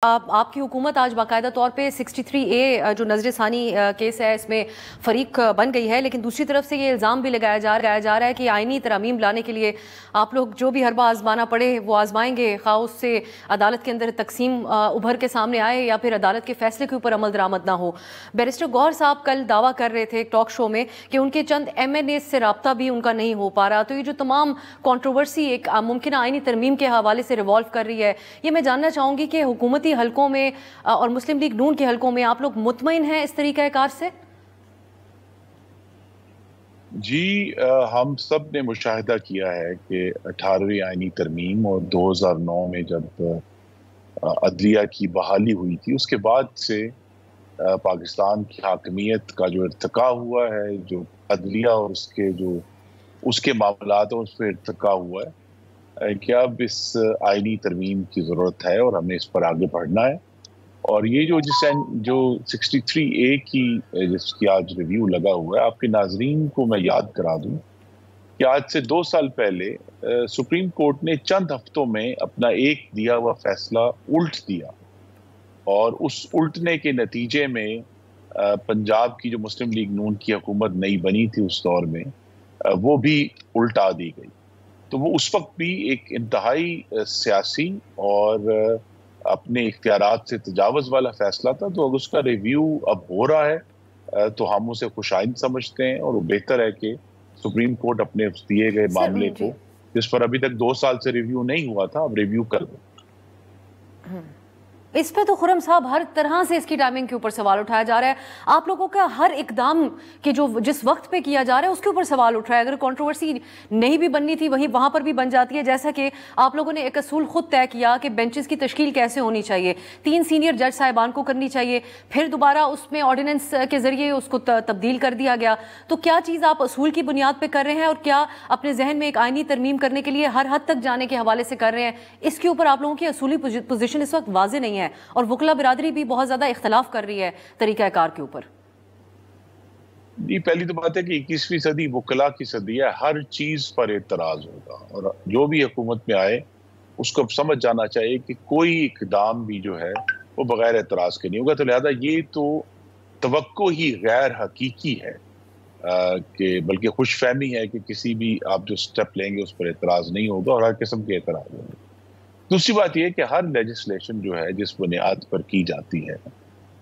آپ کی حکومت آج باقاعدہ طور پہ 63A جو نظر ثانی کیس ہے اس میں فریق بن گئی ہے، لیکن دوسری طرف سے یہ الزام بھی لگایا جا رہا ہے کہ آئینی ترامیم لانے کے لیے آپ لوگ جو بھی حربہ آزمانا پڑے وہ آزمائیں گے، خواہ اس سے عدالت کے اندر تقسیم ابھر کے سامنے آئے یا پھر عدالت کے فیصلے کے اوپر عمل درآمد نہ ہو۔ بیرسٹر گوہر صاحب کل دعویٰ کر رہے تھے ٹاک شو میں کہ ان کے چند MNA سے رابطہ بھی ان کا نہیں ہو پا رہا، تو یہ جو تمام کنٹروورسی ایک ممکنہ آئینی ترمیم کے حوالے سے ریوالو کر رہی ہے، یہ میں جاننا چاہوں گی کہ حکومتی حلقوں میں اور مسلم لیگ نون کے حلقوں میں آپ لوگ مطمئن ہیں اس طریقہ کار سے؟ جی، ہم سب نے مشاہدہ کیا ہے کہ 18ویں آئینی ترمیم اور 2009 میں جب عدلیہ کی بحالی ہوئی تھی، اس کے بعد سے پاکستان کی حاکمیت کا جو ارتقا ہوا ہے، جو عدلیہ اور اس کے معاملات ہیں اس پہ ارتقا ہوا ہے کہ اب اس آئینی ترمیم کی ضرورت ہے اور ہمیں اس پر آگے بڑھنا ہے۔ اور یہ جو 63A جس کی آج ریویو لگا ہوا ہے، آپ کے ناظرین کو میں یاد کرا دوں کہ آج سے 2 سال پہلے سپریم کورٹ نے چند ہفتوں میں اپنا ایک دیا ہوا فیصلہ الٹ دیا، اور اس الٹنے کے نتیجے میں پنجاب کی جو مسلم لیگ نون کی حکومت نئی بنی تھی اس دور میں، وہ بھی الٹا دی گئی۔ تو وہ اس وقت بھی ایک انتہائی سیاسی اور اپنے اختیارات سے تجاوز والا فیصلہ تھا، تو اگر اس کا ریویو اب ہو رہا ہے تو ہم اسے خوشائند سمجھتے ہیں، اور وہ بہتر ہے کہ سپریم کورٹ اپنے دیے گئے معاملے کو، جس پر ابھی تک 2 سال سے ریویو نہیں ہوا تھا، اب ریویو کر دیں۔ اس پہ تو خرم صاحب ہر طرح سے اس کی ٹائمنگ کے اوپر سوال اٹھایا جا رہا ہے، آپ لوگوں کا ہر اقدام کہ جو جس وقت پہ کیا جا رہا ہے اس کے اوپر سوال اٹھ رہا ہے۔ اگر کنٹروورسی نہیں بھی بننی تھی وہاں پر بھی بن جاتی ہے، جیسا کہ آپ لوگوں نے ایک اصول خود طے کیا کہ بینچز کی تشکیل کیسے ہونی چاہیے، 3 سینئر جج صاحبان کو کرنی چاہیے، پھر دوبارہ اس میں آرڈیننس کے ذریعے اس کو تبدیل کر دیا گیا۔ تو کیا چیز آپ اصول کی بنیاد پہ کر رہے ہیں اور کیا اپنے ذہن میں ایک آئینی ترمیم کرنے کے لیے ہر حد تک جانے کے حوالے سے کر رہے ہیں؟ اس کے اوپر آپ لوگوں کی اصولی پوزیشن اس وقت واضح نہیں ہے، اور وکلا برادری بھی بہت زیادہ اختلاف کر رہی ہے طریقہ کار کے اوپر۔ جی، پہلی تو بات ہے کہ 21ویں صدی وکلا کی صدی ہے، ہر چیز پر اعتراض ہوگا، اور جو بھی حکومت میں آئے اس کو سمجھ جانا چاہیے کہ کوئی اقدام بھی جو ہے وہ بغیر اعتراض کے نہیں ہوگا۔ تو لہذا یہ تو توقع ہی غیر حقیقی ہے کہ بلکہ خوش فہمی ہے کہ کسی بھی آپ جو سٹیپ لیں گے اس پر اعتراض نہیں ہوگا، اور ہر قسم کے اعتراض ہوں گے۔ دوسری بات یہ ہے کہ ہر لیجسلیشن جو ہے جس بنیاد پر کی جاتی ہے،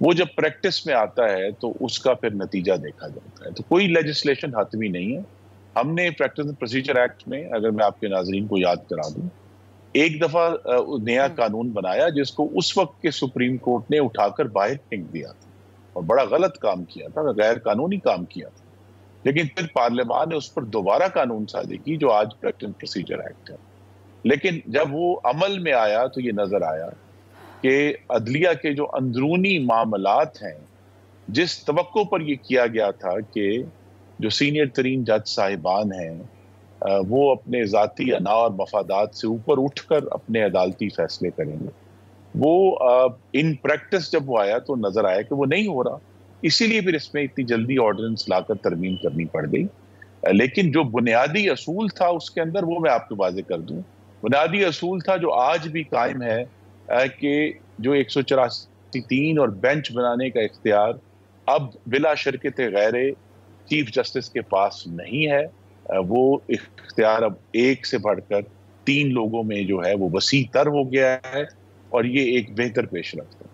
وہ جب پریکٹس میں آتا ہے تو اس کا پھر نتیجہ دیکھا جاتا ہے۔ تو کوئی لیجسلیشن حتمی نہیں ہے۔ ہم نے پریکٹس اینڈ پروسیجر ایکٹ میں، اگر میں آپ کے ناظرین کو یاد کرا دوں، ایک دفعہ نیا قانون بنایا جس کو اس وقت کے سپریم کورٹ نے اٹھا کر باہر پھینک دیا تھا، اور بڑا غلط کام کیا تھا، غیر قانونی کام کیا تھا، لیکن پھر پارلیمان نے اس پر دوبارہ قانون سازی کی جو آج پریکٹس اینڈ پروسیجر ایکٹ ہے۔ لیکن جب وہ عمل میں آیا تو یہ نظر آیا کہ عدلیہ کے جو اندرونی معاملات ہیں، جس توقع پر یہ کیا گیا تھا کہ جو سینئر ترین جج صاحبان ہیں وہ اپنے ذاتی انا اور مفادات سے اوپر اٹھ کر اپنے عدالتی فیصلے کریں گے، وہ ان پریکٹس جب وہ آیا تو نظر آیا کہ وہ نہیں ہو رہا، اسی لیے پھر اس میں اتنی جلدی آرڈیننس لا کر ترمیم کرنی پڑ گئی۔ لیکن جو بنیادی اصول تھا اس کے اندر، وہ میں آپ کو واضح کر دوں، بنیادی اصول تھا جو آج بھی قائم ہے کہ جو 184(3) اور بینچ بنانے کا اختیار اب بلا شرکت غیر چیف جسٹس کے پاس نہیں ہے، وہ اختیار اب 1 سے بڑھ کر 3 لوگوں میں جو ہے وہ وسیع تر ہو گیا ہے، اور یہ ایک بہتر پیش رفت ہے۔